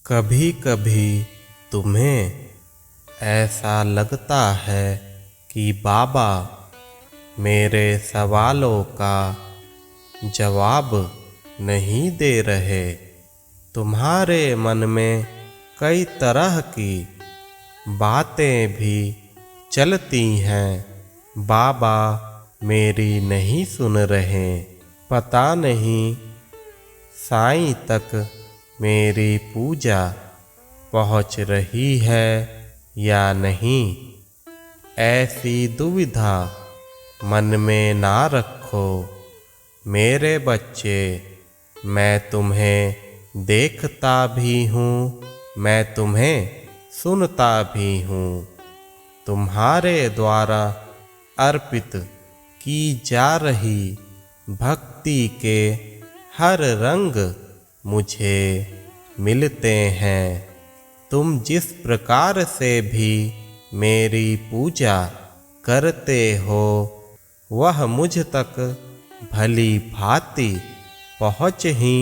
कभी कभी तुम्हें ऐसा लगता है कि बाबा मेरे सवालों का जवाब नहीं दे रहे। तुम्हारे मन में कई तरह की बातें भी चलती हैं। बाबा मेरी नहीं सुन रहे। पता नहीं साईं तक मेरी पूजा पहुँच रही है या नहीं। ऐसी दुविधा मन में ना रखो मेरे बच्चे। मैं तुम्हें देखता भी हूँ, मैं तुम्हें सुनता भी हूँ। तुम्हारे द्वारा अर्पित की जा रही भक्ति के हर रंग मुझे मिलते हैं। तुम जिस प्रकार से भी मेरी पूजा करते हो वह मुझ तक भली भांति पहुँच ही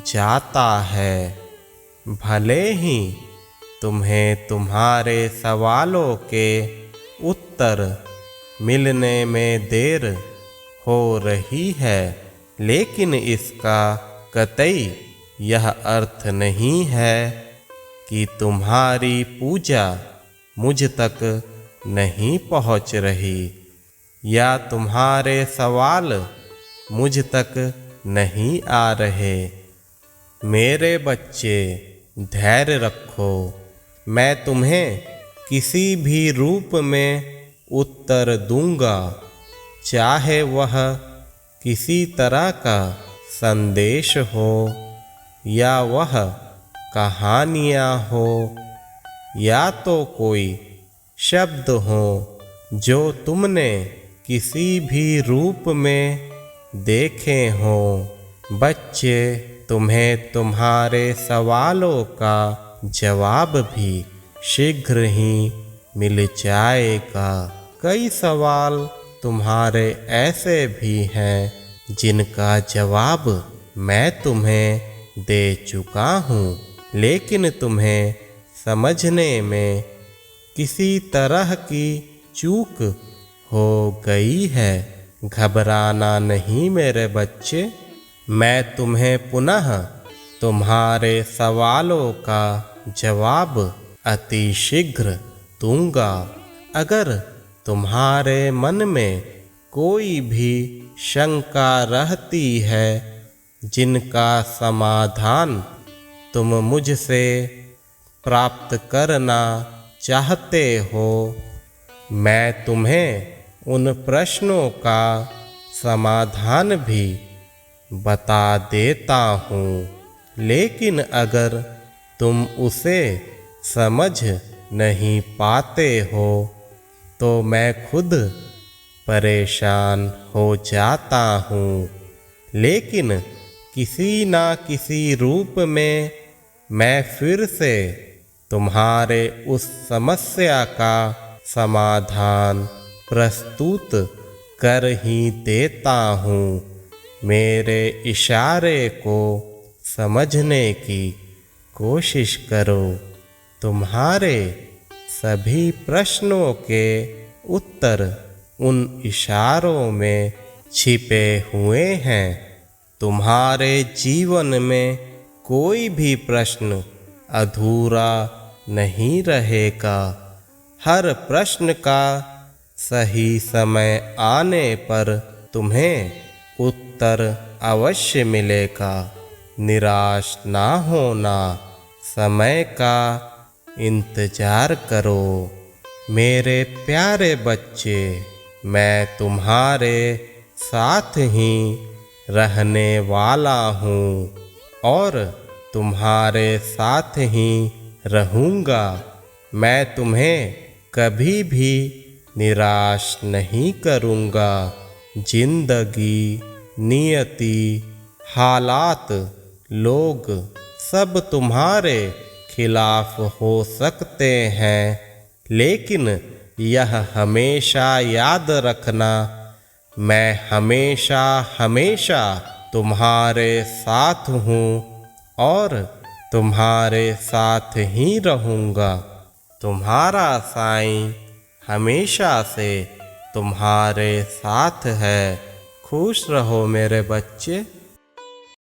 जाता है। भले ही तुम्हें तुम्हारे सवालों के उत्तर मिलने में देर हो रही है, लेकिन इसका कतई यह अर्थ नहीं है कि तुम्हारी पूजा मुझ तक नहीं पहुँच रही या तुम्हारे सवाल मुझ तक नहीं आ रहे। मेरे बच्चे धैर्य रखो। मैं तुम्हें किसी भी रूप में उत्तर दूंगा, चाहे वह किसी तरह का संदेश हो या वह कहानियाँ हो या तो कोई शब्द हो जो तुमने किसी भी रूप में देखे हो। बच्चे, तुम्हें तुम्हारे सवालों का जवाब भी शीघ्र ही मिल जाएगा। कई सवाल तुम्हारे ऐसे भी हैं जिनका जवाब मैं तुम्हें दे चुका हूँ, लेकिन तुम्हें समझने में किसी तरह की चूक हो गई है। घबराना नहीं मेरे बच्चे। मैं तुम्हें पुनः तुम्हारे सवालों का जवाब अति शीघ्र दूंगा। अगर तुम्हारे मन में कोई भी शंका रहती है जिनका समाधान तुम मुझसे प्राप्त करना चाहते हो, मैं तुम्हें उन प्रश्नों का समाधान भी बता देता हूँ। लेकिन अगर तुम उसे समझ नहीं पाते हो तो मैं खुद परेशान हो जाता हूँ, लेकिन किसी ना किसी रूप में मैं फिर से तुम्हारे उस समस्या का समाधान प्रस्तुत कर ही देता हूँ। मेरे इशारे को समझने की कोशिश करो। तुम्हारे सभी प्रश्नों के उत्तर उन इशारों में छिपे हुए हैं। तुम्हारे जीवन में कोई भी प्रश्न अधूरा नहीं रहेगा। हर प्रश्न का सही समय आने पर तुम्हें उत्तर अवश्य मिलेगा। निराश ना होना, समय का इंतजार करो। मेरे प्यारे बच्चे, मैं तुम्हारे साथ ही रहने वाला हूँ और तुम्हारे साथ ही रहूँगा। मैं तुम्हें कभी भी निराश नहीं करूँगा। जिंदगी, नियति, हालात, लोग सब तुम्हारे खिलाफ हो सकते हैं, लेकिन यह हमेशा याद रखना, मैं हमेशा हमेशा तुम्हारे साथ हूँ और तुम्हारे साथ ही रहूँगा। तुम्हारा साईं हमेशा से तुम्हारे साथ है। खुश रहो मेरे बच्चे।